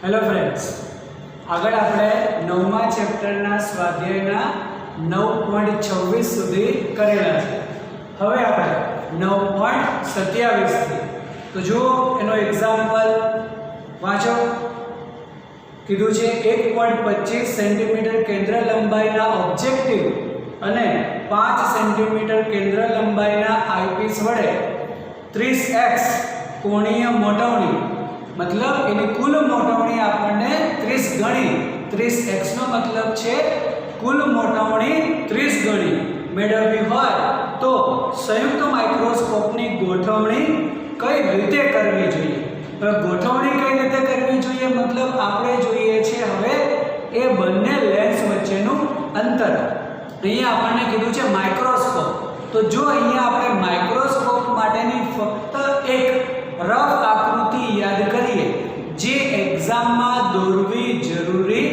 Hello friends, આગળ આપણે 9મા ચેપ્ટરના સ્વાધ્યાયના 9.26 સુધી કરેલા છે. હવે આપણે 9.27 થી તો જો એનો એક્ઝામ્પલ વાંચો. કીધું છે 1.25 સેન્ટીમીટર કેન્દ્ર લંબાઈના ઓબ્જેક્ટિવ અને 5 સેન્ટીમીટર કેન્દ્ર લંબાઈના આઈપીસ વડે 30x કોણીય મોટવણી, मतलब એની કુલ મોટવણી આપણને 30 ગણી, 30x નો મતલબ છે કુલ મોટવણી 30 ગણી મેળવવી હોય તો સંયુક્ત માઇક્રોસ્કોપની ગોઠવણી કઈ રીતે કરવી જોઈએ. હવે ગોઠવણી કઈ રીતે કરવી જોઈએ મતલબ આપણે જોઈએ છે હવે એ બંને લેન્સ વચ્ચેનું અંતર. અહીંયા આપણને કીધું છે માઇક્રોસ્કોપ, તો જો અહીંયા આપણે માઇક્રોસ્કોપ માટેની ફક્ત એક રફ આકૃતિ યાદ કરીએ જે એક્ઝામમાં દોરવી જરૂરી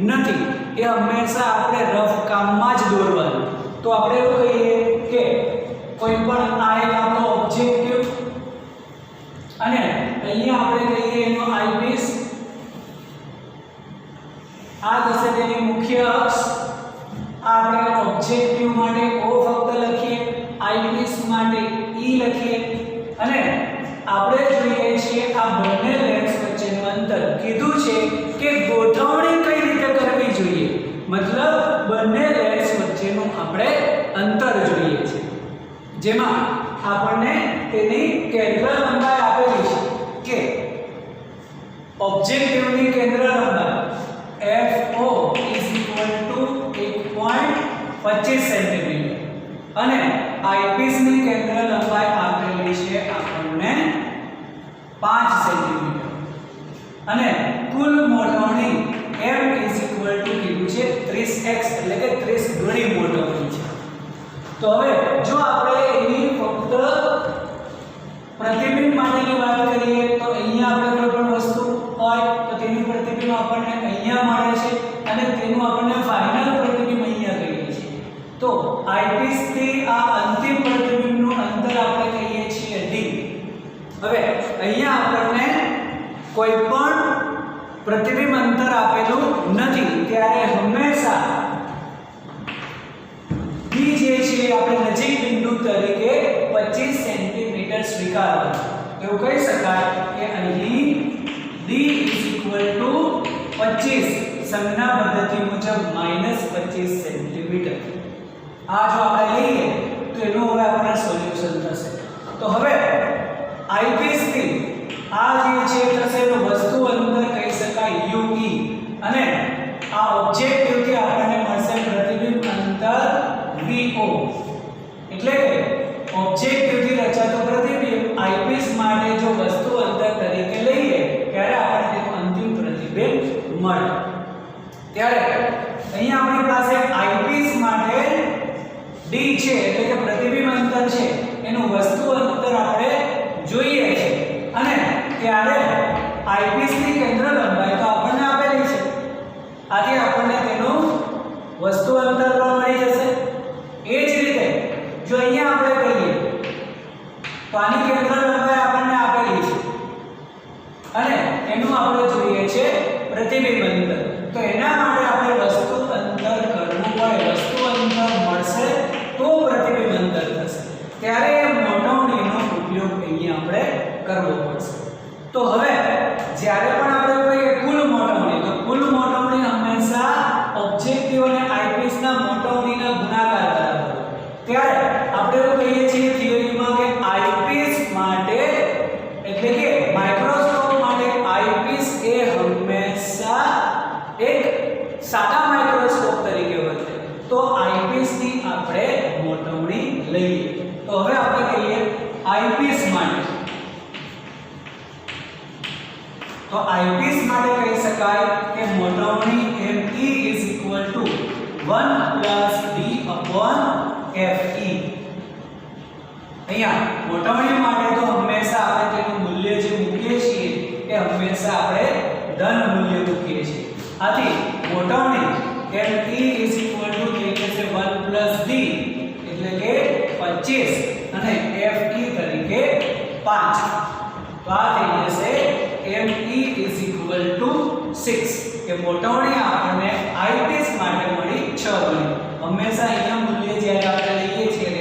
નથી, એ હંમેશા આપણે રફ કામમાં જ દોરવાનું. તો આપણે એવું કહીએ કે કોઈ પણ આ એક આપણો ઓબ્જેક્ટિવ અને અહીંયા આપણે કહીએ એનો આઈપીસ, આ થશે તેની મુખ્ય અક્ષ. આપણે ઓબ્જેક્ટિવ માટે O ફક્ત લખીએ, આઈપીસ માટે E લખીએ અને આપણે જોઈએ છીએ આ બંને લેન્સ વચ્ચેનું અંતર. કીધું છે કે ગોઠવણી કઈ રીતે કરવી જોઈએ મતલબ બંને લેન્સ વચ્ચેનું આપણે અંતર જોઈએ છે, જેમાં આપણને તેની કેન્દ્ર લંબાઈ આપેલી છે કે ઓબ્જેક્ટિવની કેન્દ્ર લંબાઈ FO = 1.25 સેન્ટીમીટર અને આઈપીસની કેન્દ્ર લંબાઈ આપેલી છે આપણને 5 સેન્ટીમીટર અને કુલ મોટવણી M કીધું છે 30x એટલે કે 30 ગણી મોટવણી છે. તો હવે જો આપણે એની ફક્ત પ્રતિબિંબ માટેની વાત કરીએ તો અહીંયા આપણે કોઈ પણ વસ્તુ હોય તો તેનું પ્રતિબિંબ આપણને અહીંયા મળે છે અને તેનું આપણને ફાઇનલ પ્રતિબિંબ અહીંયા કહીએ છીએ. તો આઈપીસ થી આ અંતિમ પ્રતિબિંબનું અંતર આપણે કહીએ છીએ d. હવે અહીંયા આપણને કોઈ પણ પ્રતિબિંબ અંતર આપેલું નથી ત્યારે હંમેશા d જે છે આપણે નજીક બિંદુ તરીકે 25 સેન્ટીમીટર સ્વીકારવાનું. એવું કહી શકાય કે અહીં d = 25 સંજ્ઞા પદ્ધતિ મુજબ -25 સેન્ટીમીટર. આ જો આપણે લઈએ તો એનું હવે આપણને સોલ્યુશન થશે. તો હવે આઈપીસ થી આ જે છે થશે તો વસ્તુ અંતર કહી શકાય UE અને આ ઓબ્જેક્ટિવ થી આપણને મળશે પ્રતિબિંબ અંતર VO. એટલે કે ઓબ્જેક્ટિવ થી રચાતો પ્રતિબિંબ આઈપીસ માટે જો વસ્તુ અંતર તરીકે લઈએ ત્યારે આપણને તેનું અંતિમ પ્રતિબિંબ મળે. ત્યારે અહીંયા આપણી પાસે આઈપીસ માટે d છે એટલે કે પ્રતિબિંબ અંતર છે એનું વસ્તુ અંતર આપણે જોઈએ છે અને ત્યારે આઈપીસ ની કેન્દ્ર લંબાઈ તો આપણને આપેલી છે, આથી આપણને તેનું વસ્તુ અંતર પણ મળી જશે. એ જ રીતે જો અહીંયા આપણે કહીએ તો આની કેન્દ્ર લંબાઈ આપણને આપેલી છે અને એનું આપણે જોઈએ છે પ્રતિબિંબ અંતર. તો એના માટે આપણે વસ્તુ અંતર કરવું પડે, વસ્તુ અંતર મળશે તો પ્રતિબિંબ અંતર થશે, ત્યારે એ મોટવણીનો ઉપયોગ અહીંયા આપણે કરવો પડશે. તો હવે જ્યારે પણ આપણે કહીએ કુલ મોટવણી, તો કુલ મોટવણી હંમેશા ઓબ્જેક્ટિવ અને આઈપીસના મોટવણીના ગુણાકાર બરાબર. ત્યારે આપણે એવું કહીએ છીએ થિયરીમાં કે આઈપીસ માટે એટલે કે માઇક્રોસ્કોપ માટે આઈપીસ એ હંમેશા એક સાદા માઇક્રોસ્કોપ તરીકે વર્તે. તો આઈપીસ ની આપણે મોટવણી લઈએ. તો હવે આપણે કહીએ આઈપીસ માટે, તો આઈપીસ માટે કહી શકાય કે મોટવણી ME = 1+D/FE. અહીંયા મોટવણી માટે તો હંમેશા આપણે તેનું મૂલ્ય જે મૂકીએ છીએ એ હંમેશા આપણે ધન મૂલ્ય મૂકીએ છીએ. આથી મોટવણી ME = 1+D એટલે કે 25 અને FE તરીકે 5. તો આ થઈ જશે ME = 6 કે મોટવણી આપણને આઈપીસ માટે મળી 6 ગણી. હંમેશા અહીંયા મૂલ્ય જ્યારે આપણે લઈએ છીએ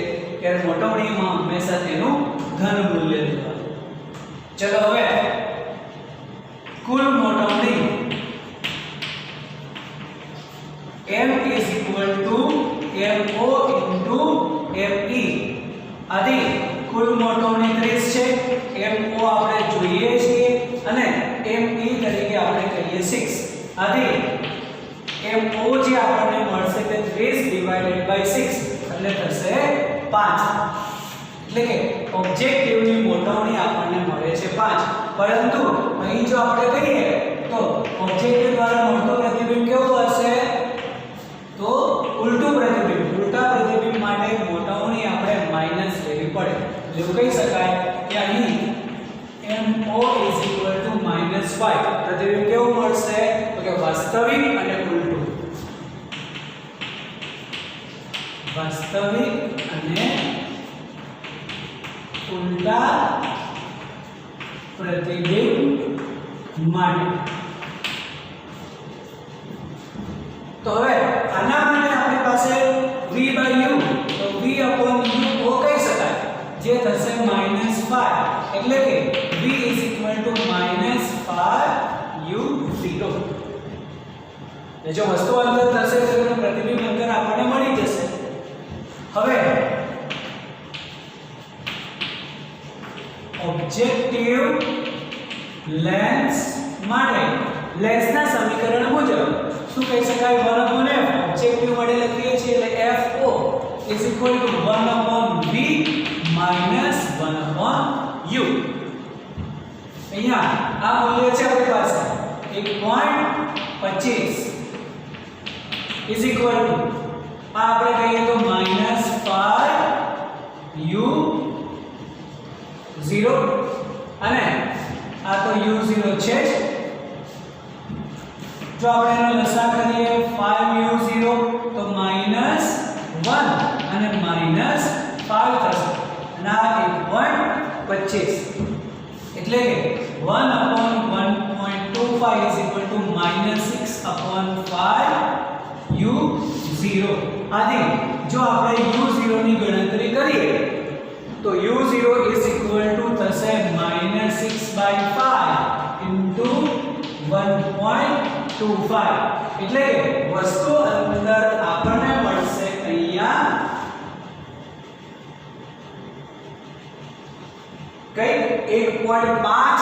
ત્યારે મોટવણીમાં હંમેશા તેનું ધન મૂલ્ય લેવાનું. ચલો હવે કુલ મોટવણી m is equal to mo into fe. આદિ કુલ મોટવણી 30 છે. mo આપણે જોઈએ છીએ અને me તરીકે આપણે કહીએ 6. આદિ mo જે આપણને મળશે તે 30 divided by 6 એટલે થશે 5. એટલે કે ઓબ્જેક્ટિવની મોટવણી આપણને મળે છે 5. પરંતુ અહીં જો આપણે કહીએ તો ઓબ્જેક્ટિવ દ્વારા મળતું પ્રતિબિંબ કેવું હશે? તો ઉલટું પ્રતિબિંબ. ઉલટા પ્રતિબિંબ માટે મોટવણી આપણે માઈનસ લેવી પડે. એટલે કહી શકાય કે અહીં mo -5 પ્રતિબિંબ કેવું મળશે? તો કે વાસ્તવિક અને ઉલટું. વાસ્તવિક અને ઉલટા પ્રતિબિંબ માટે. તો હવે આના માટે આપણી પાસે v/u તો v/u ઓ કહી શકાય જે થશે -5 એટલે કે v -5u0. જો વસ્તુ અંતર થશે તો તેનું પ્રતિબિંબ અંતર આપણને મળી જશે. હવે ઓબ્જેક્ટિવ લેન્સ માટે લેન્સના સમીકરણ મુજબ શું કહી શકાય? 1/f ઓબ્જેક્ટિવ માટે લખીએ છીએ એટલે fo is equal to 1/v minus 1/u. અહીંયા આ મૂલ્ય છે આપણી પાસે 1.25 is equal to આ આપણે કહીએ તો -5u0 અને આ તો u0 છે જ. જો આપણે એનો લસા કરીએ 5u0 તો -1 અને -5 થશે અને આ 1.25 એટલે કે 1/1.25 is equal to -6/5u0. આદિ જો આપણે u0 ની ગણતરી કરીએ તો u0 is equal to થશે -6/5 into 1.25 એટલે કે વસ્તુ અંદર આપણને મળશે અહીંયા કઈ 1.5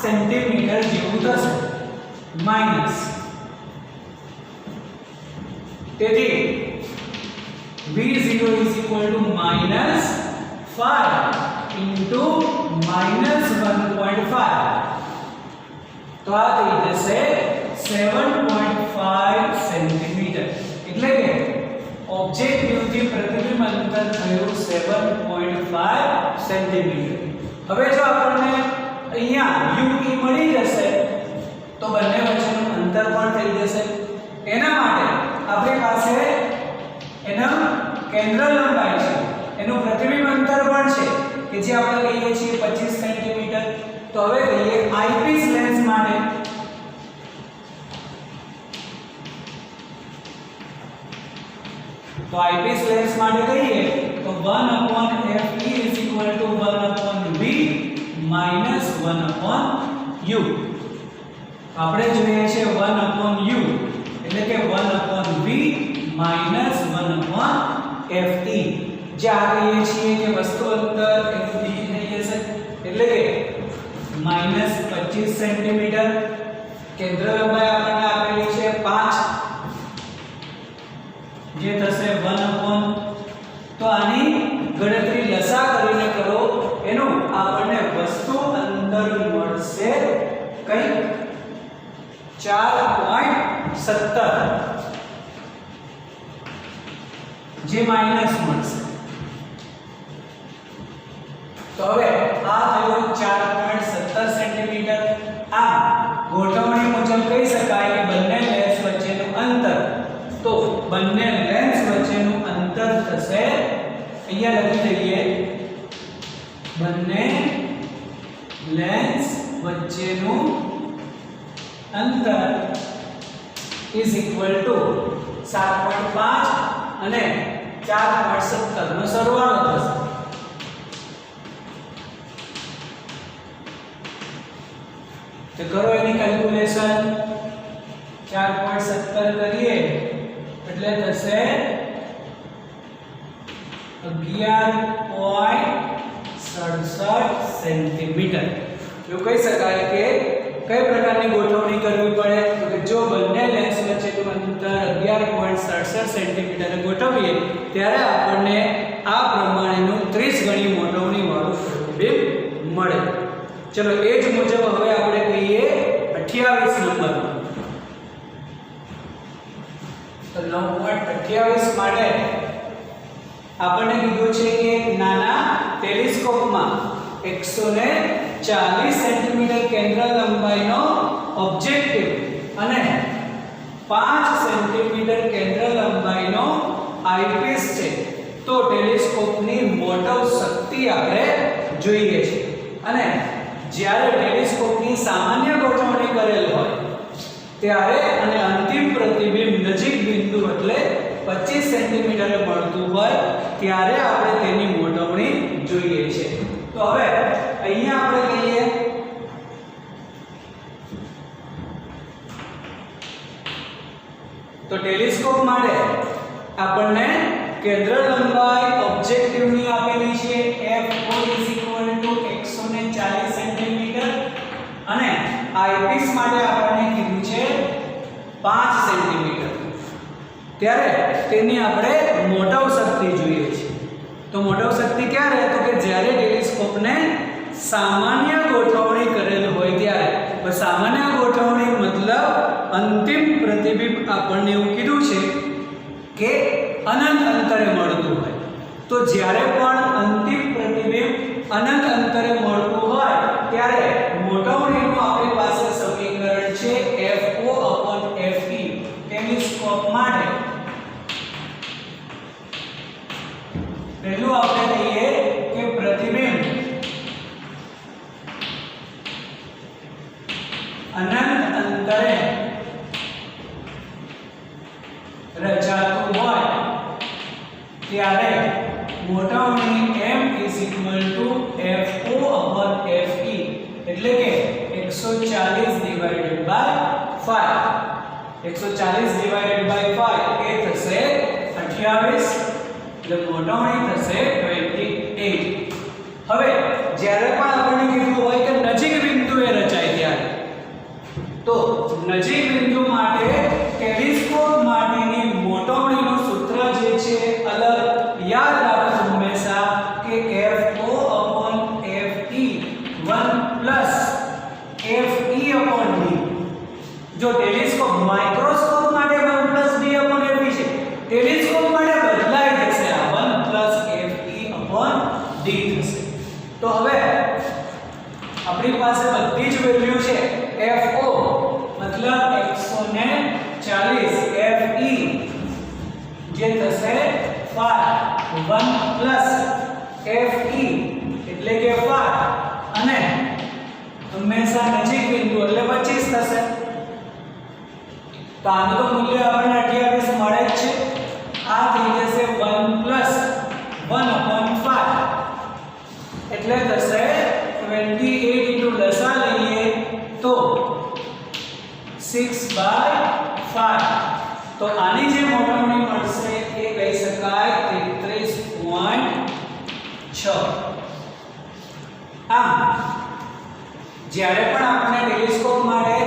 સેન્ટીમીટર જેવું થશે માઈનસ. તેથી v0 is equal to -5 into -1.5 તો આ થઈ જશે 7.5 સેન્ટીમીટર એટલે કે ઓબ્જેક્ટિવ થી પ્રતિબિંબ અંતર થયું 7.5 સેન્ટીમીટર. હવે જો આપણને અહીંયા u મળી જશે તો બંને વચ્ચેનું અંતર પણ થઈ જશે. એના માટે આપણી પાસે એનું કેન્દ્ર લંબાઈ છે, એનું પ્રતિબિંબ અંતર પણ છે કે જે આપણે કહીએ છીએ 25 સેન્ટીમીટર. તો હવે કહીએ આઈપીસ લેન્સ માટે તો આઈપીસ લેન્સ માટે કહીએ તો 1/fe is equal to 1/v minus 1/u. આપણે જોઈએ છે 1/u એટલે કે 1/v minus 1/fe. જે આ કહીએ છીએ કે વસ્તુ અંતર એનું d થઈ જશે એટલે કે -25 સેન્ટીમીટર. કેન્દ્ર લંબાઈ આપણને આપેલી છે 5 જે થશે 1/. તો આની ગણતરી લસા કરીને કરો એનું આપણને વસ્તુ અંદર મળશે કઈ 4.17 જે માઈનસ મળશે. તો હવે આ થયું 4.17 સેન્ટીમીટર. આ ગોઠવણી મુજબ કહી શકાય કે બંને લેન્સ વચ્ચેનું અંતર તો બંને લેન્સ વચ્ચેનું અંતર થશે અહીંયા લખી દઈએ બંને લેન્સ વચ્ચેનું અંતર ઇઝ ઇક્વલ ટુ 7.5 અને 4.17 નો સરવાળો થશે. તો કરો એની કેલ્ક્યુલેશન. 4.17 કરીએ એટલે થશે 11.67 સેન્ટીમીટર. એવું કહી શકાય કે કઈ પ્રકારની ગોઠવણી કરવી પડે તો કે જો બંને લેન્સ વચ્ચેનું અંતર 11.67 સેન્ટીમીટરે ગોઠવીએ ત્યારે આપણને આ પ્રમાણેનું 30 ગણી મોટવણી વાળું પ્રતિબિંબ મળે. ચલો એ જ મુજબ હવે આપણે કહીએ 28 નંબર. તો 9.28 માટે આપણને કીધું છે કે નાના ટેલિસ્કોપમાં 140 સેન્ટીમીટર કેન્દ્ર લંબાઈનો ઓબ્જેક્ટિવ અને 5 સેન્ટીમીટર કેન્દ્ર લંબાઈનો આઈપીસ છે. તો ટેલિસ્કોપની મોટવ શક્તિ આપણે જોઈએ છે. અને જ્યારે ટેલિસ્કોપની સામાન્ય ગોઠવણી કરેલ હોય ત્યારે અને અંતિમ પ્રતિબિંબ નજીક બિંદુ એટલે 25 સેન્ટીમીટરે મળતું હોય ત્યારે આપણે તેની મોટવણી જોઈએ છે. તો હવે અહીંયા આપણે કહીએ તો ટેલિસ્કોપ માટે આપણને કેન્દ્ર લંબાઈ ઓબ્જેક્ટિવની આપેલી છે f4 140 સેન્ટીમીટર અને આઈપીસ માટે આપણને કીધું છે 5 સેન્ટીમીટર. ત્યારે તેની આપણે મોટવ શક્તિ જોઈએ છે. તો મોટવ શક્તિ ક્યારે તો કે જ્યારે ટેલિસ્કોપને સામાન્ય ગોઠવણી કરેલ હોય ત્યારે. તો સામાન્ય ગોઠવણી મતલબ અંતિમ પ્રતિબિંબ આપણને એવું કીધું છે કે અનંત અંતરે મળતું હોય. તો જ્યારે પણ અંતિમ પ્રતિબિંબ અનંત અંતરે મળતું હોય ત્યારે મોટવણીનું આપણી પાસે સમીકરણ છે FO/FE. ટેલિસ્કોપ માટે પહેલું આપણે કહીએ કે પ્રતિબિંબ અનંત અંતરે રચાતું હોય ત્યારે મોટવણી m FO/FE એટલે કે 140 ડિવાઇડેડ બાય 5. 140 ડિવાઇડેડ બાય 5 એ થશે 28. એટલે મોટવણી થશે 28. હવે જ્યારે પણ આપણને કીધું હોય કે નજીક બિંદુએ રચાય ત્યારે તો નજીક બિંદુ માટે ટેલિસ્કોપ માટેની મોટવણીનું સૂત્ર જે છે અલગ યાદ રાખો હંમેશા કે FO/FE 1 + FE/d. જો ટેલિસ્કોપ માઇક્રોસ્કોપ માટે 1 + d/FE છે, ટેલિસ્કોપ માટે બદલાઈ જશે આ 1 + FE/d થશે. તો હવે આપણી પાસે બધી જ વેલ્યુ છે. FO મતલબ 140 FE જે થશે 5 1 + FE એટલે કે 5 અને હંમેશા નજીક બિંદુ એટલે 25 થશે. તો આનું તો મૂલ્ય આપણને 28 મળે જ છે. આ થઈ જશે 1 + 1/5 એટલે થશે 28 * લસા લઈએ તો 6/5. તો આની જે મોટવણી મળશે એ કહી શકાય 33.6. આમ જ્યારે પણ આપણે ટેલિસ્કોપ માટે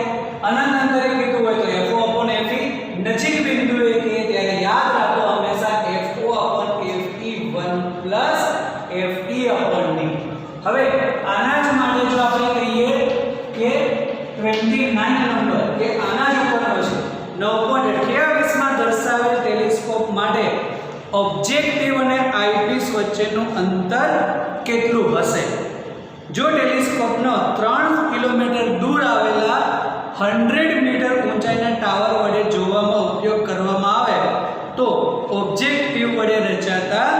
અનંત અંતરે કીધું હોય તો FO/FE નજીક બિંદુએ કે ત્યારે યાદ રાખો હંમેશા FO/FE 1 + FE/d. હવે આના જ માટે જો આપણે કહીએ કે 29 નંબર કે આના જ ઉપરનો છે 9.28 માં દર્શાવેલ ટેલિસ્કોપ માટે ઓબ્જેક્ટિવ અને આઈપીસ વચ્ચેનું અંતર કેટલું હશે? જો ટેલિસ્કોપનો 3 કિલોમીટર દૂર આવેલા 100 મીટર ઊંચાઈના ટાવર વડે જોવામાં ઉપયોગ કરવામાં આવે તો ઓબ્જેક્ટિવ વડે રચાતા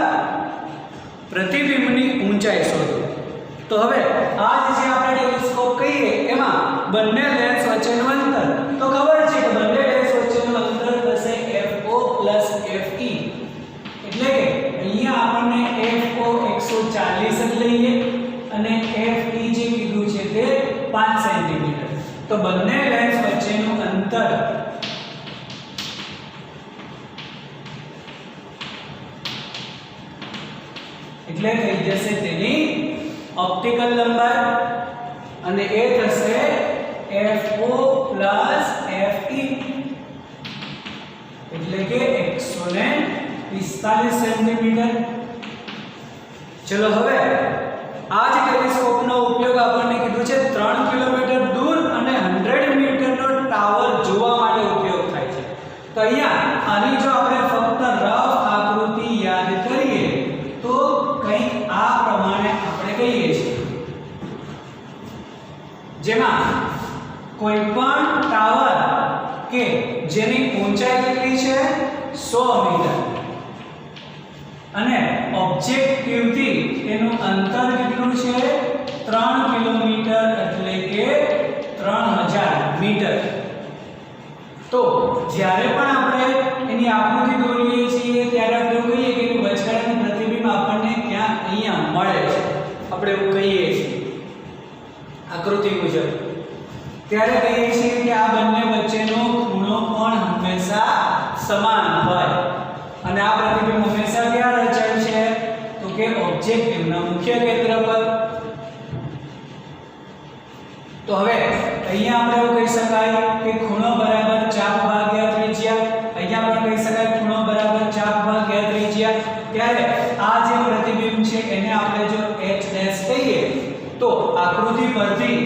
પ્રતિબિંબની ઊંચાઈ શોધો. તો તો હવે આ જે આપણે ટેલિસ્કોપ કહીએ એમાં બંને લેન્સ વચ્ચેનું અંતર તો ખબર છે કે બંને લેન્સ વચ્ચેનું અંતર થશે FO + FE એટલે કે અહીંયા આપણને FO 140 જ લઈએ અને FE જે કીધું છે તે 5 સેન્ટીમીટર તો બંને લેન્સ વચ્ચેનું અંતર એટલે થઈ જશે તેની ઓપ્ટિકલ લંબાઈ અને એ થશે FO + FE એટલે કે 145 સેન્ટીમીટર ચલો હવે આ જે ટેલિસ્કોપનો ઉપયોગ આપણને કીધું છે 3 કિલોમીટર દૂર અને 100 મીટરનો ટાવર જોવા માટે ઉપયોગ થાય છે તો અહીંયા આની જો આપણે ફક્ત રફ આકૃતિ યાદ કરીએ તો કંઈક આ પ્રમાણે આપણે કહીએ છીએ જેમાં કોઈ પણ ટાવર કે જેની ઊંચાઈ કેટલી છે 100 મીટર અને ઓબ્જેક્ટિવ થી એનું અંતર કેટલું છે 3 કિલોમીટર એટલે કે 3000 મીટર તો જ્યારે પણ આપણે એની આકૃતિ દોરીએ છીએ ત્યારે આપણે એવું કહીએ કે એનું વચગાળાનું પ્રતિબિંબ આપણને ક્યાંક અહીંયા મળે છે આપણે એવું કહીએ છીએ આકૃતિ મુજબ ત્યારે કહીએ છીએ કે આ બંને વચ્ચેનો ખૂણો પણ હંમેશા સમાન હોય અને આ પ્રતિબિંબ હંમેશા ક્યાં રચાય છે તો કે ઓબ્જેક્ટિવના મુખ્ય કેન્દ્ર પર તો હવે અહીંયા આપણે એવું કહી શકાય કે ખૂણો બરાબર ચાપ ભાગ્યા ત્રિજ્યા અહીંયા આપણે કહી શકાય ખૂણો બરાબર ચાપ ભાગ્યા ત્રિજ્યા ત્યારે આ જે પ્રતિબિંબ છે એને આપણે જો h' કહીએ તો આકૃતિ પરથી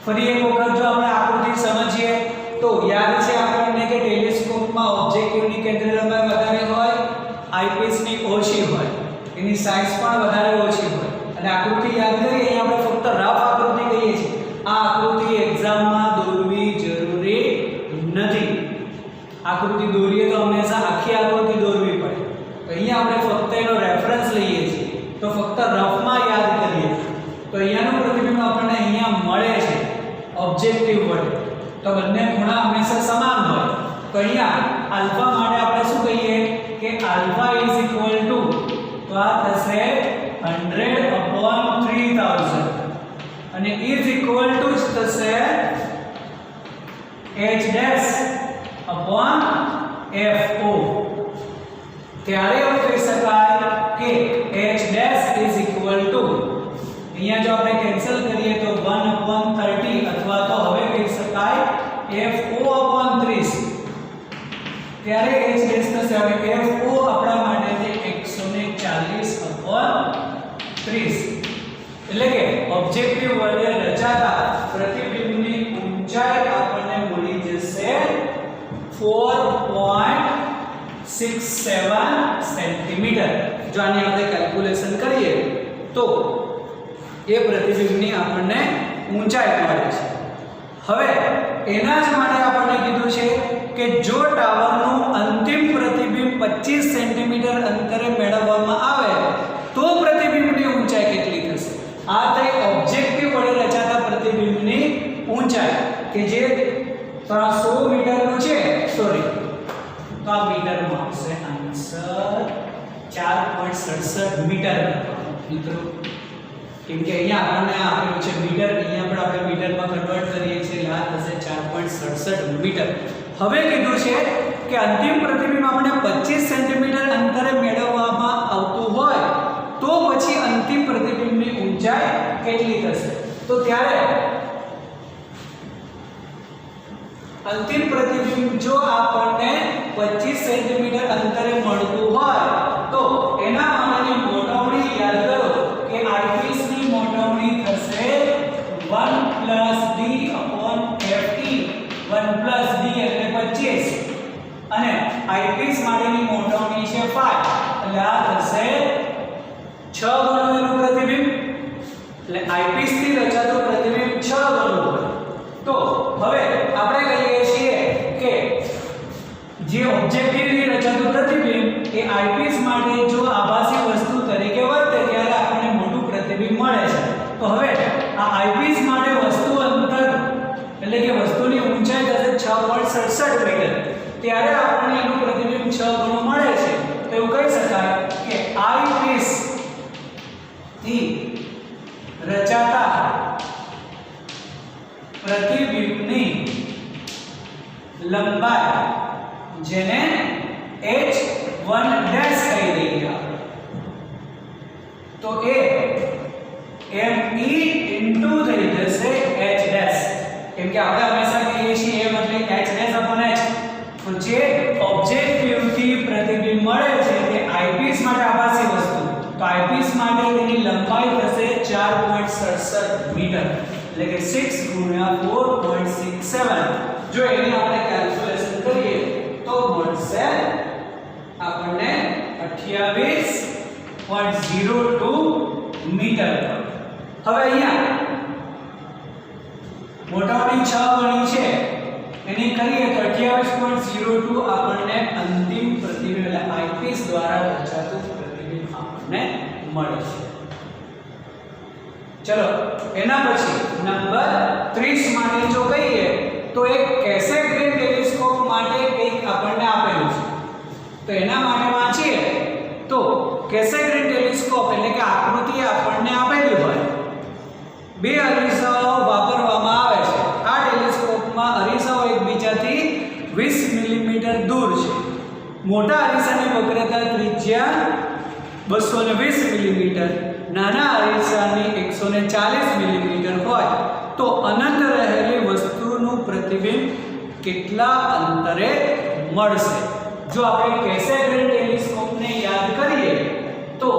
ફરી એક વખત જો આપણે આકૃતિ સમજીએ તો યાદ છે આપણને કે ટેલિસ્કોપમાં ઓબ્જેક્ટિવની કેન્દ્ર લંબાઈ વધારે હોય આઈપીસની ઓછી હોય એની સાઇઝ પણ વધારે ઓછી હોય અને આકૃતિ યાદ કરીએ અહીંયા આપણે ફક્ત રફ આકૃતિ કહીએ છીએ આ આકૃતિ એક્ઝામમાં દોરવી જરૂરી નથી આકૃતિ દોરીએ તો હંમેશા આખી આકૃતિ દોરવી પડે તો અહીંયા આપણે ફક્ત એનો રેફરન્સ લઈએ છીએ તો ફક્ત રફમાં યાદ કરીએ તો અહીંયાનું પ્રતિબિંબ આપણને અહીંયા મળે છે ઓબ્જેક્ટિવ વડે તો બંને ખૂણા હંમેશા સમાન હોય તો અહીંયા આલ્ફા માટે આપણે શું કહીએ કે આલ્ફા તો આ થશે 100/3000 અને જ થશે h'/FO ત્યારે એવું કહી શકાય કે h' અહીંયા જો આપણે કેન્સલ કરીએ તો 1/30 અથવા તો હવે કહી શકાય FO/30 ત્યારે h' થશે હવે FO આપણા માટે છે 140/30 એટલે કે ઓબ્જેક્ટિવ વડે રચાતા પ્રતિબિંબની ઊંચાઈ આપણને મળી જશે 4.67 સેન્ટીમીટર જો આની આપણે કેલ્ક્યુલેશન કરીએ તો એ પ્રતિબિંબની આપણને ઊંચાઈ મળે છે હવે એના જ માટે આપણને કીધું છે કે જો ટાવરનું અંતિમ પ્રતિબિંબ 25 સેન્ટીમીટર અંતરે મેળવવામાં આવે તો પ્રતિબિંબની ઊંચાઈ કેટલી થશે આ થઈ ઓબ્જેક્ટિવ વડે રચાતા પ્રતિબિંબની ઊંચાઈ કે જે 100 મીટરનું છે સોરી તો આ મીટરમાં આવશે આન્સર 4.67 મીટર મિત્રો કેમ કે અહીંયા આપણને આપેલું છે મીટર અહીંયા પણ આપણે મીટરમાં કન્વર્ટ કરીએ છીએ એટલે આ થશે 4.67 મીટર હવે કીધું છે કે અંતિમ પ્રતિબિંબ આપણે 25 સેન્ટીમીટર અંતરે મેળવવામાં આવતું હોય તો પછી અંતિમ પ્રતિબિંબની ઊંચાઈ કેટલી થશે તો ત્યારે અંતિમ પ્રતિબિંબ જો આપણને 25 સેન્ટીમીટર અંતરે મળતું હોય તો એના માટેની મોટવણી યાદ કરો કે આઈપીસ ની મોટવણી થશે 1 + d/FE 1 + d એટલે 25 અને આઈપીસ માટેની મોટવણી છે 5 એટલે આ થશે 6 ગણો એનું પ્રતિબિંબ એટલે આઈપીસ થી રચાતું પ્રતિબિંબ 6 ગણું હોય તો હવે આપણે કહીએ છીએ કે જે ઓબ્જેક્ટિવલી રચાતું પ્રતિબિંબ એ આઈપીસ માટે જો આભાસી વસ્તુ ત્યારે આપણને એનું પ્રતિબિંબ 6 ગણું મળે છે. તો એવું કહી શકાય કે આઈપીસ થી રચાતા પ્રતિબિંબની લંબાઈ જેને h1 ડેશ કહી દઈએ તો એ me ઇન્ટુ થઈ જશે h ડેશ. કેમ કે આપણે હંમેશા કહીએ છીએ m એટલે h ડેશ upon h. તો જે ઓબ્જેક્ટિવ થી પ્રતિબિંબ મળે છે તે આઈપીસ માટે આભાસી વસ્તુ, તો આઈપીસ માટે તેની લંબાઈ થશે 4.67 મીટર, એટલે કે 6 ગુણ્યા 4.67. જો એની આપણે કેલ્ક્યુલેશન કરીએ તો મળશે આપણને 28.02 મીટર. હવે અહીંયા મોટાની 6 ગણી છે એની કરીએ તો 28.02 આપણને અંતિમ પ્રતિબિંબ એટલે આઈપીસ દ્વારા રચાતું પ્રતિબિંબ આપણને મળે છે. ચલો એના પછી નંબર 30 માટે જો કહીએ તો એક કેસેટ રે ટેલિસ્કોપ માટે કંઈક આપણને આપેલું છે. તો એના માટે વાંચીએ તો કેસેટ રે ટેલિસ્કોપ એટલે કે આકૃતિ આપણને આપેલી હોય, બે અરીસાઓ વાપરવામાં આવે છે. આ ટેલિસ્કોપમાં અરીસાઓ એકબીજાથી 20 મિલીમીટર દૂર છે. મોટા અરીસાની વક્રતા ત્રિજ્યા 220 મિલીમીટર, નાના અરીસાની 140 મિલીમીટર હોય તો અનંત રહેલી વસ્તુનું પ્રતિબિંબ કેટલા અંતરે મળશે? જો આપણે કેસેટ રે ટેલિસ્કોપને યાદ કરીએ તો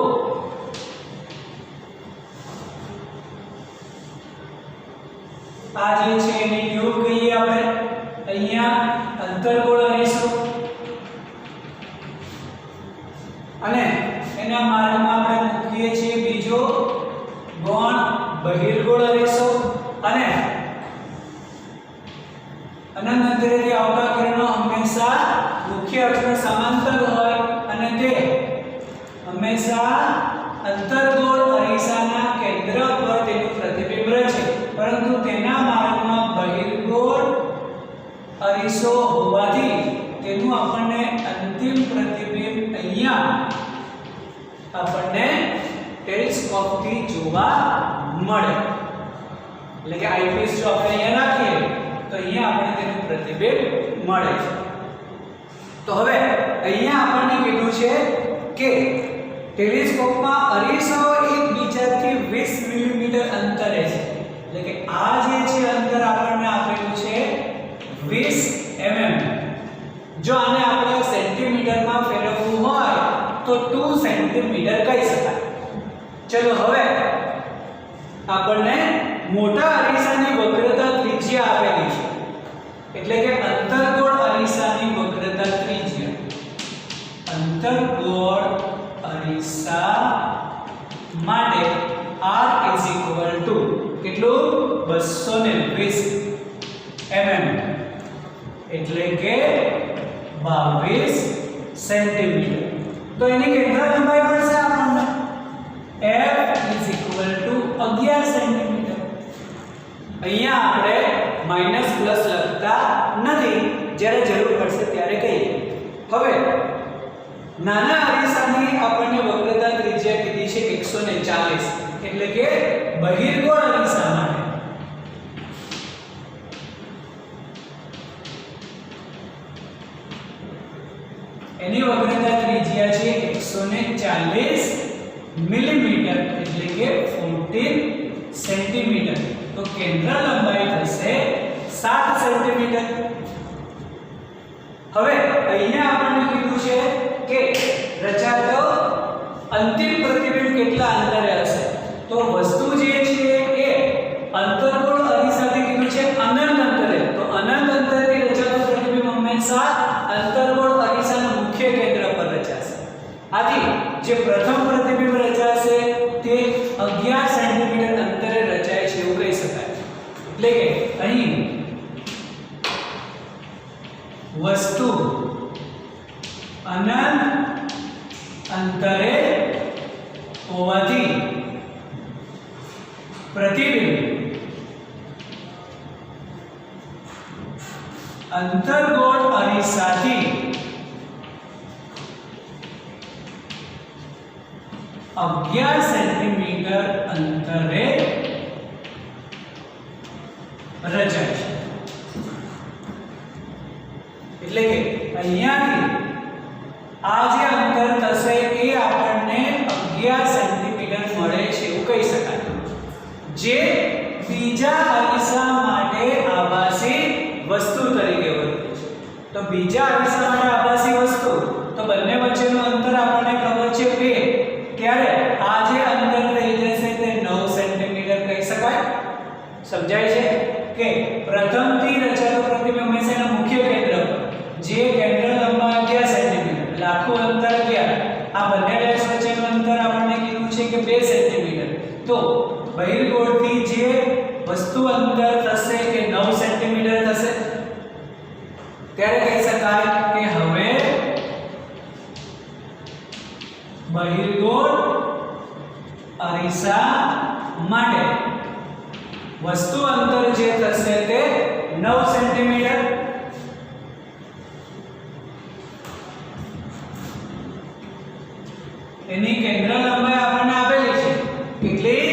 આ જે છે એની ટ્યુબ કહીએ આપણે, અહીંયા અંતર્ગોળ અરીસો અને એના માર્ગમાં આપણે મૂકીએ છીએ બીજો ગૌણ બહિર્ગોળ અરીસો અને અનંત અંતરેથી આવતા કિરણો હંમેશા મુખ્ય અક્ષને સમાંતર હોય અને તે હંમેશા અંતર્ગોળ અરીસાના કેન્દ્ર પર તેનું પ્રતિબિંબ રચે, પરંતુ તેના માર્ગમાં બહિર્ગોળ અરીસો હોવાથી તેનું આપણને અંતિમ પ્રતિબિંબ અહીંયા આપણને ટેલિસ્કોપથી જોવા મળે. એટલે કે આઈપીસ જો આપણે અહીંયા રાખીએ તો અહીંયા આપણને તેનું પ્રતિબિંબ મળે છે. તો હવે અહીંયા આપણને કીધું છે કે ટેલિસ્કોપમાં અરીસાઓ એકબીજાથી 20 મિલીમીટર અંતરે છે. એટલે કે આ જે છે અંતર આપણને આપેલું છે 20 mm. જો આને આપણે સેન્ટીમીટરમાં ફેરવવું હોય તો 2 સેન્ટીમીટર કહી શકાય. ચલો હવે આપણને મોટા અરીસાની વક્રતા ત્રિજ્યા આપેલી છે, એટલે કે અંતર્ગોળ અરીસાની વક્રતા ત્રિજ્યા, અંતર્ગોળ અરીસા માટે r કેટલું 220 mm એટલે કે 22 સેન્ટીમીટર. તો એની કેન્દ્ર લંબાઈ મળશે આપણને f 11 સેન્ટીમીટર. અહીંયા આપણે માઈનસ પ્લસ લખતા નથી, જ્યારે જરૂર પડશે ત્યારે કહીએ. હવે નાના અરીસાની આપણને વક્રતા ત્રિજ્યા કીધી છે 140, એટલે કે બહિર્ગોળ અરીસા માટે એની વક્રતા ત્રિજ્યા છે 140 મિલીમીટર એટલે કે 14 સેન્ટીમીટર. તો કેન્દ્ર લંબાઈ થશે 7 સેન્ટીમીટર. હવે અહીંયા આપણને કીધું છે કે રચાતો અંતિમ પ્રતિબિંબ કેટલા અંતરે હશે? તો વસ્તુ જે છે એ અંતર્ગોળ અરીસાથી કીધું છે અનંત અંતરે. તો અનંત અંતરથી રચાતું પ્રતિબિંબ હંમેશા અંતર્ગોળ અરીસાના મુખ્ય કેન્દ્ર પર રચાશે. આથી જે પ્રથમ પ્રતિબિંબ રચાશે તે 11 સેન્ટીમીટર અંતરે રચાય છે એવું કહી શકાય. એટલે કે અહીં વસ્તુ અનંત અંતરે હોવાથી પ્રતિબિંબ અંતર્ગોળ અરીસાથી 11 સેન્ટીમીટર અંતરે રચાય છે. એટલે કે અહીંયાથી આ જે અંતર થશે એ આપણને 11 સેન્ટીમીટર મળે છે એવું કહી શકાય, જે બીજા અરીસા માટે આભાસી વસ્તુ તરીકે વર્તે છે. તો બીજા અરીસા માટે આભાસી વસ્તુ તો બંને વચ્ચેનું અંતર આપણને ખબર છે 2, ત્યારે આ જે અંતર થઈ જશે તે 9 સેન્ટીમીટર કહી શકાય. સમજાય છે કે પ્રથમથી રચાતો પ્રતિબિંબ હંમેશા મુખ્ય કેન્દ્ર પર, જે કેન્દ્ર લંબાઈ 11 સેન્ટીમીટર, એટલે આખું અંતર 11, આ બંને ડેશ વચ્ચેનું અંતર આપણને કીધું છે કે 2 સેન્ટીમીટર. તો બહિર્ગોળથી જે વસ્તુ અંતર થશે એ 9 સેન્ટીમીટર થશે. ત્યારે કહી શકાય કે હવે બહિર્ગોળ અરીસા માટે વસ્તુ અંતર જે થશે તે 9 સેન્ટીમીટર. એની કેન્દ્ર લંબાઈ આપણને આપેલી છે કેટલી?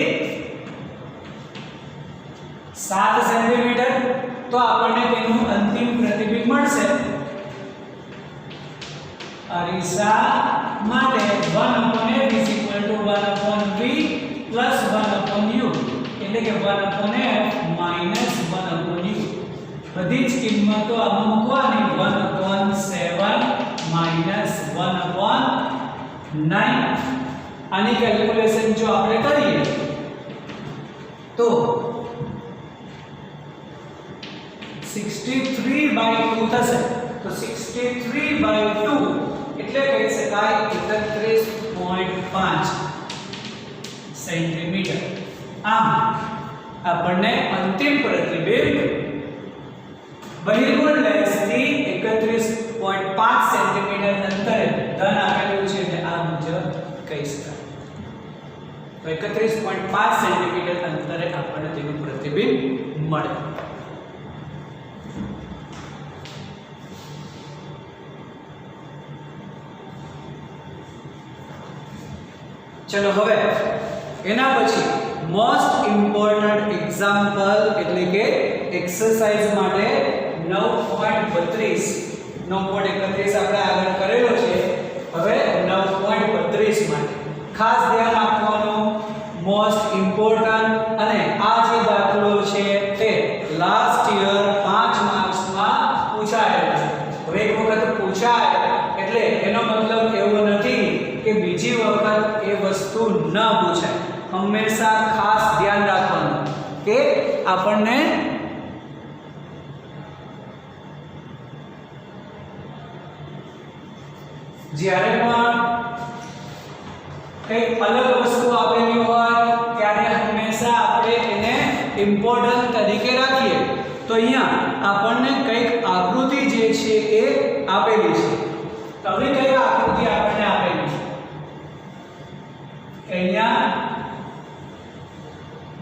7 સેન્ટીમીટર. તો આપણને તેનું અંતિમ પ્રતિબિંબ મળશે. અરીસા માટે 1/f = 1/v + 1/u, એટલે કે 1/f - 1/u. બધી જ કિંમતો આમાં મૂકવાની. 1/7 - 1/9. આની કેલ્ક્યુલેશન જો આપણે કરીએ તો 63/2 થશે. તો 63/2 એટલે કહી શકાય 31.5 સેન્ટીમીટર. આમ આપણને અંતિમ પ્રતિબિંબ બહિર્ગોળ લેન્સથી 31.5 સેન્ટીમીટર અંતરે ધન આપેલું છે એટલે આ મુજબ કહી શકાય. તો 31.5 સેન્ટીમીટર અંતરે આપણને તેનું પ્રતિબિંબ મળે. ચલો હવે એના પછી મોસ્ટ ઇમ્પોર્ટન્ટ એક્ઝામ્પલ એટલે કે એક્સરસાઇઝ માટે 9.32 આપણે આગળ કરેલો છે. હવે 9.32 માટે ખાસ ધ્યાન આપવાનું, મોસ્ટ ઇમ્પોર્ટન્ટ. અને આ જે દાખલો છે તે લાસ્ટ યર 5 માર્ક્સમાં પૂછાયેલો છે. હવે એક વખત પૂછાય એટલે એનો મતલબ એવો નથી કે બીજી વખત એ વસ્તુ ન પૂછાય. હંમેશા ખાસ ધ્યાન રાખવાનું કે આપણને જ્યારે પણ કંઈક અલગ વસ્તુ આપેલી હોય ત્યારે હંમેશા આપણે એને ઇમ્પોર્ટન્ટ તરીકે રાખીએ. તો અહીંયા આપણને કંઈક આકૃતિ જે છે એ આપેલી છે. તો હવે કઈ આકૃતિ આપણને આપેલી છે? અહીંયા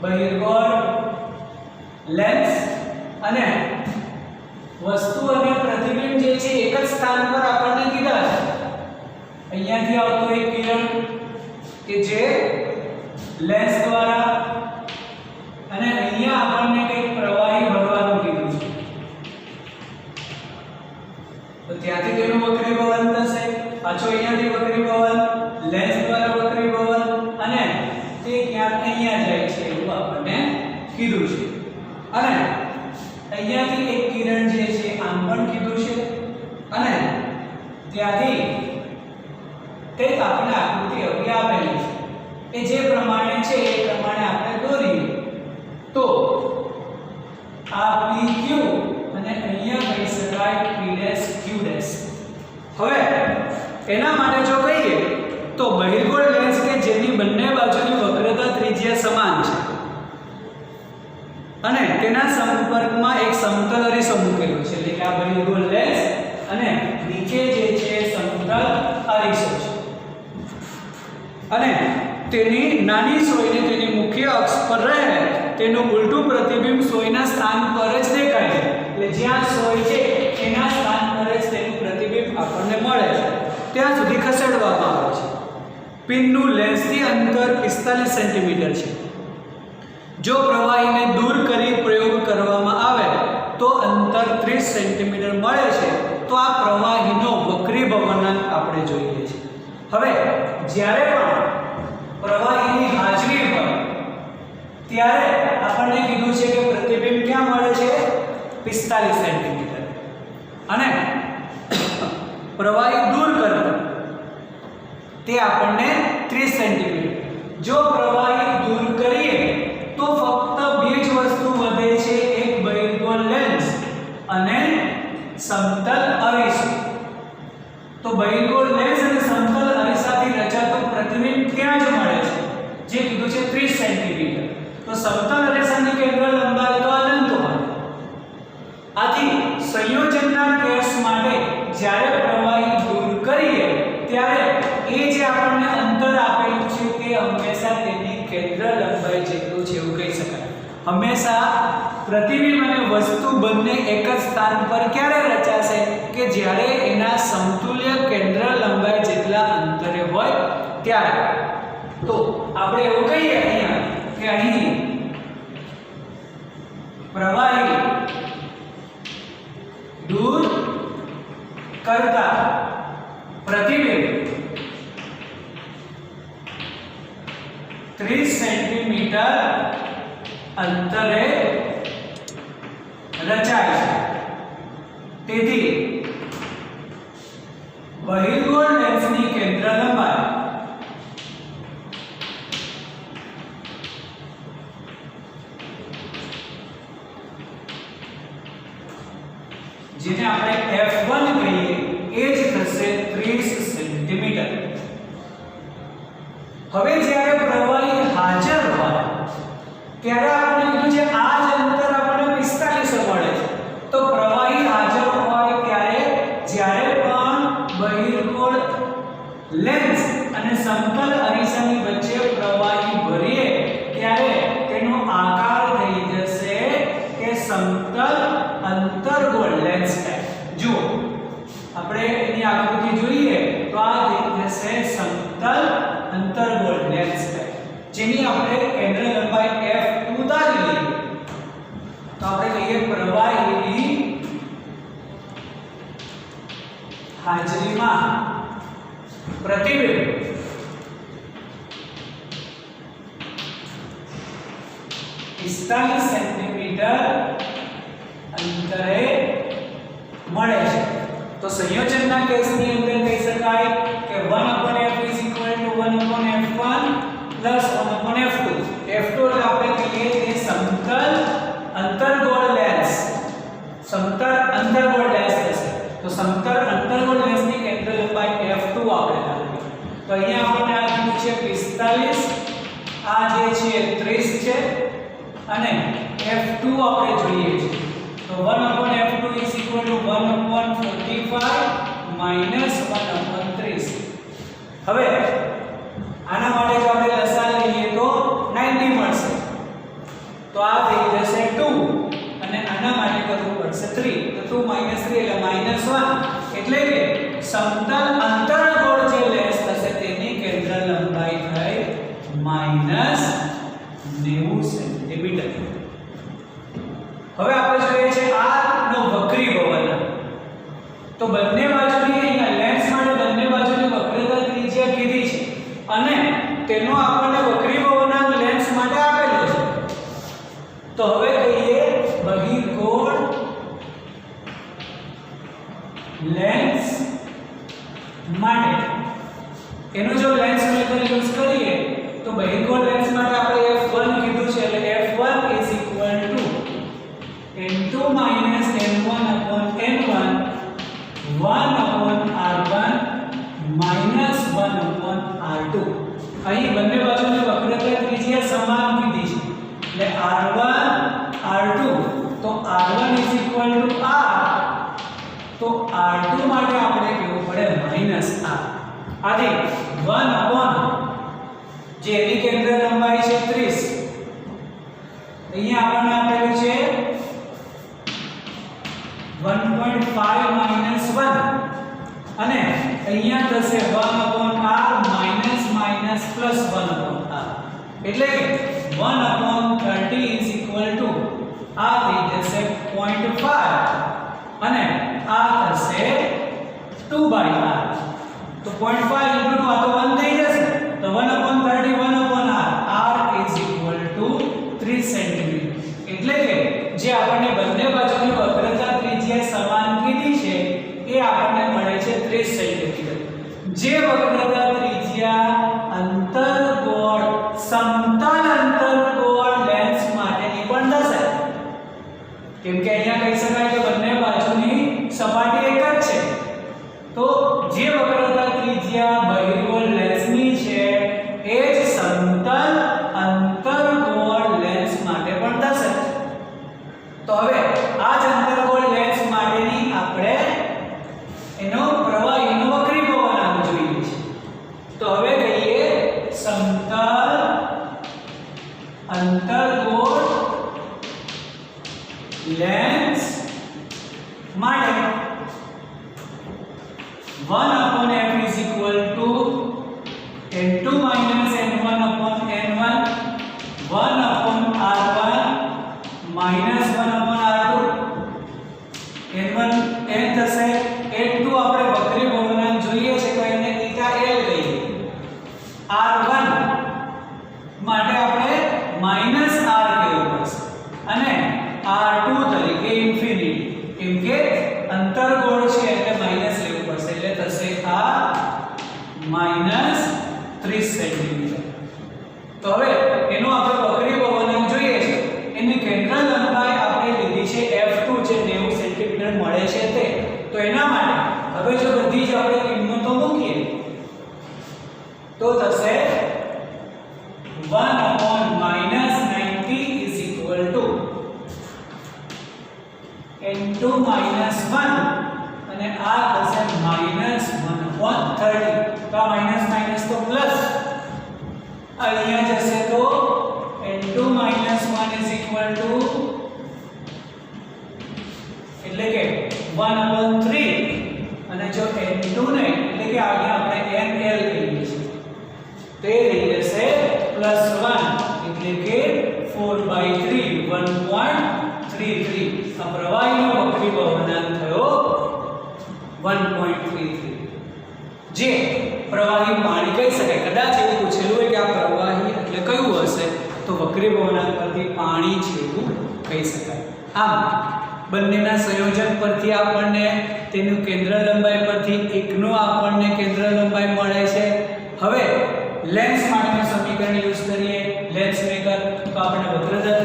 બહિર્ગોળ લેન્સ અને વસ્તુ અને પ્રતિબિંબ જે છે એક જ સ્થાન પર આપણને કીધા છે. અહીંયાથી આવતું એક કિરણ કે જે લેન્સ દ્વારા, અને અહીંયા આપણને કંઈક પ્રવાહી ભરવાનું કીધું છે. તો ત્યાંથી તેનું વક્રીભવન થશે. પાછો અહીંયાથી વક્રીભવન, લેન્સ દ્વારા વક્રીભવન, અને તે ક્યાંક અહીંયા જાય છે એવું આપણને કીધું છે. અને અહીંયાથી એક કિરણ જે છે આમ પણ કીધું છે. અને ત્યાંથી કંઈક આપણે આકૃતિ હવે આપેલી છે. એ જે પ્રમાણે છે એ પ્રમાણે આપણે દોરીએ તો આ PQ અને અહીંયા કહી શકાય P', Q'. હવે એના માટે જો કહીએ તો બહિર્ગોળ લેન્સ કે જેની બંને બાજુની વક્રતા ત્રિજ્યા સમાન છે અને તેના સંપર્કમાં એક સમતલ અરીસો મૂકેલો છે, એટલે કે આ બહિર્ગોળ લેન્સ અને નીચે જે છે સમતલ અરીસો છે. અને તેની નાની સોયને તેની મુખ્ય અક્ષ પર રહે તેનું ઉલટું પ્રતિબિંબ સોયના સ્થાન પર જ દેખાય છે. એટલે જ્યાં સોય છે એના સ્થાન પર જ ખસેડવામાં આવે છે. પિનનું લેન્સથી અંતર 45 સેન્ટીમીટર છે. જો પ્રવાહીને દૂર કરી પ્રયોગ કરવામાં આવે તો અંતર 30 સેન્ટીમીટર મળે છે. તો આ પ્રવાહીનો વક્રીભવનાંક આપણે જોઈએ છીએ. હવે જ્યારે પણ પ્રવાહીની હાજરી હોય ત્યારે આપણને કીધું છે કે પ્રતિબિંબ ક્યાં મળે છે? 45 સેન્ટીમીટર. અને પ્રવાહી દૂર કરવું તે આપણને 30 સેન્ટીમીટર. જો પ્રવાહી દૂર કરીએ તો ફક્ત બે જ વસ્તુ વધે છે, એક બહિર્ગોળ લેન્સ અને સમતલ અરીસો. તો બહિર્ગોળ લેન્સ અને સમતલ અરીસાથી રચાતું પ્રતિબિંબ ત્યાં જ મળે છે, જે કીધું છે 30 સેન્ટીમીટર. તો સમતલ અરીસાની કેન્દ્ર લંબાઈ તો અનંત હોય. આથી સંયોજનના કેસ માટે જ્યારે પ્રવાહી દૂર કરીએ ત્યારે એ જે આપણને અંતર આપેલું છે તે હંમેશા તેની કેન્દ્ર લંબાઈ જેટલું છે એવું કહી શકાય. હંમેશા પ્રતિબિંબ અને વસ્તુ બંને એક જ સ્થાન પર ક્યારે રચાશે? કે જ્યારે એના સમતુલ્ય કેન્દ્ર લંબાઈ જેટલા અંતરે હોય ત્યારે. તો આપણે એવું કહીએ અહીંયા કે અહીં પ્રવાહી દૂર કરતા પ્રતિબિંબ 30 સેન્ટીમીટર અંતરે રચાય છે. તેથી બહિર્ગોળ લેન્સની કેન્દ્ર લંબાઈ જેને આપણે F1 કહીએ એ જ થશે 30 સેન્ટીમીટર. હવે જ્યારે પ્રવાહી હાજર હોય ત્યારે આપણે કીધું છે આ જ અંતર આપણને 45 મળે છે. તો પ્રવાહી હાજર હોય ત્યારે જ્યારે પણ બહિર્ગોળ લેન્સ અને સમતલ અરીસાની વચ્ચે પ્રવાહી ભરીએ ત્યારે તેનો આકાર થઈ જશે કે સમતલ અંતર્ગોળ લેન્સ ટાઈપ. જુઓ આપણે એની આકૃતિ જોઈએ તો આ થઈ જશે સમતલ અંતર્ગોળ લેન્સ ટાઈપ, જેની આપણે કેન્દ્ર લંબાઈ f2 ધારી લઈએ. તો આપણે કહીએ પ્રવાહીની હાજરીમાં પ્રતિબિંબ 45 સેન્ટીમીટર અંતરે મળે છે. તો સંયોજનના કેસની અંદર કહી શકાય કે 1/f = 1/f1 + 1/f2. f2 એટલે આપણે કહીએ કે સમતલ અંતર્ગોળ લેન્સ, સમતલ અંતર્ગોળ લેન્સ થશે. તો સમતલ અંતર્ગોળ લેન્સની કેન્દ્ર લંબાઈ f2 આપણે લાવીએ. તો અહીંયા આપણને આ કીધું છે 45, આ જે છે 30 છે અને f2 આપણે જોઈએ છે. તો 1/f2 = 1/45 - 1/30. હવે આના માટે જો આપણે લસાઅ લઈએ તો 90 મળશે. તો આ થઈ જશે 2 અને આના માટે કરવું પડશે 3. તો 2 - 3 એટલે -1. એટલે કે સમતલ અંતર્ગોળ જે લેન્સ થશે તેની કેન્દ્ર લંબાઈ થઈ -90 સેન્ટીમીટર. હવે આપણે જોઈએ છે r નો વક્રીભવનાંક. તો બંને બાજુની અહીંયા લેન્સ માટે બંને બાજુની વક્રતા ત્રિજ્યા કીધી છે અને તેનો આપણને વક્રીભવનાંક લેન્સ માટે આપેલો છે. તો હવે કહીએ બહિર્ગોળ લેન્સ માટે એનો જો લેન્સ મેથડ યુઝ કરીએ તો બહિર્ગોળ લેન્સ માટે આપણે f1 કીધું છે એટલે f1 = n2 - n1/n1 1/r1 - 1/r2. અહીં બંને બાજુની વક્રતા ત્રિજ્યા સમાન કીધી છે એટલે r1 r2. તો r1 = r, તો r2 માટે આપણે કહેવું પડે -r. આથી 1/ જે એની કેન્દ્ર લંબાઈ છે 30, અહીંયા આપણને આપેલું છે 1.5 - 1 અને અહીંયા થશે 1/r2 પ્લસ 1/r એટલે કે 1/30 ઇઝ ઇક્વલ ટુ આ થઈ જશે 0.5 અને આ થશે 2/r તો 0.5 into 2 આ તો 1 થઈ જશે તો 1/30 1/r r is equal to 3 cm એટલે કે જે આપણને બંને બાજુની વક્રતા ત્રિજ્યા સમાન કીધી છે એ આપણને મળે છે 30 સેન્ટીમીટર જે વક્રતા ત્રિજ્યા અંતર્ગોળ સમતલ અંતર્ગોળ લેન્સ માટેની પણ થશે કેમ કે અહીંયા કહી શકાય કે બંને બાજુની સપાટી એક જ છે તો જે વક્રતા ત્રિજ્યા બહિર્ગોળ લેન્સની છે એ જ સમતલ અંતર્ગોળ લેન્સ માટે પણ થશે તો હવે આ જ અંતર્ગોળ લેન્સ માટેની આપણે એનો પ્રવાહીનો વક્રીભવ બનાવવો જોઈએ છે તો હવે કહીએ સમતલ અંતર્ગોળ લેન્સ માટે 1/f is equal to n2 minus n1 upon n1 1/r1 minus 1/r2 n1 n થશે n2 આપણે વક્રીભવ બનાવ જોઈએ છે તો એને θ l લઈએ r1 માટે આપણે માઈનસ r કહેવું પડશે અને r2 તરીકે ઇન્ફિનિટી કેમ કે અંતર્ગોળ છે એટલે માઈનસ લેવું પડશે એટલે થશે આ માઈનસ 30 સેન્ટીમીટર તો હવે એનો આપણે વક્રીભવ બનાવ જોઈએ છે એની કેન્દ્ર લંબાઈ આપણે લીધી છે f2 જે 90 સેન્ટીમીટર મળે છે તે તો એના માટે હવે જો બધી જ આપણે કિંમતો મૂકીએ તો થશે 1/-90 is equal to n2 minus 1 અને આ થશે -1/30 તો આ માઈનસ માઈનસ તો પ્લસ અહીંયા જશે તો n2 minus 1 is equal to એટલે કે 1/3 અને જો n2 ને એટલે કે અહીંયા આપણે nl કહીએ છીએ તે થઈ જશે +1 એટલે કે 4/3 1.33 આ પ્રવાહીનો વક્રીભવ બનાવ થયો 1.33 જે પ્રવાહી પાણી કહી શકાય કદાચ એવું પૂછેલું હોય કે આ પ્રવાહી એટલે કયું હશે તો વક્રીભવ બનાવ પરથી પાણી છે એવું કહી શકાય આમ બંનેના સંયોજન પરથી આપણને તેનું કેન્દ્ર લંબાઈ પરથી એકનો આપણને કેન્દ્ર લંબાઈ મળે છે હવે લેન્સ માટેનું સમીકરણ યુઝ કરીએ લેન્સ મેકર તો આપણે વક્રતા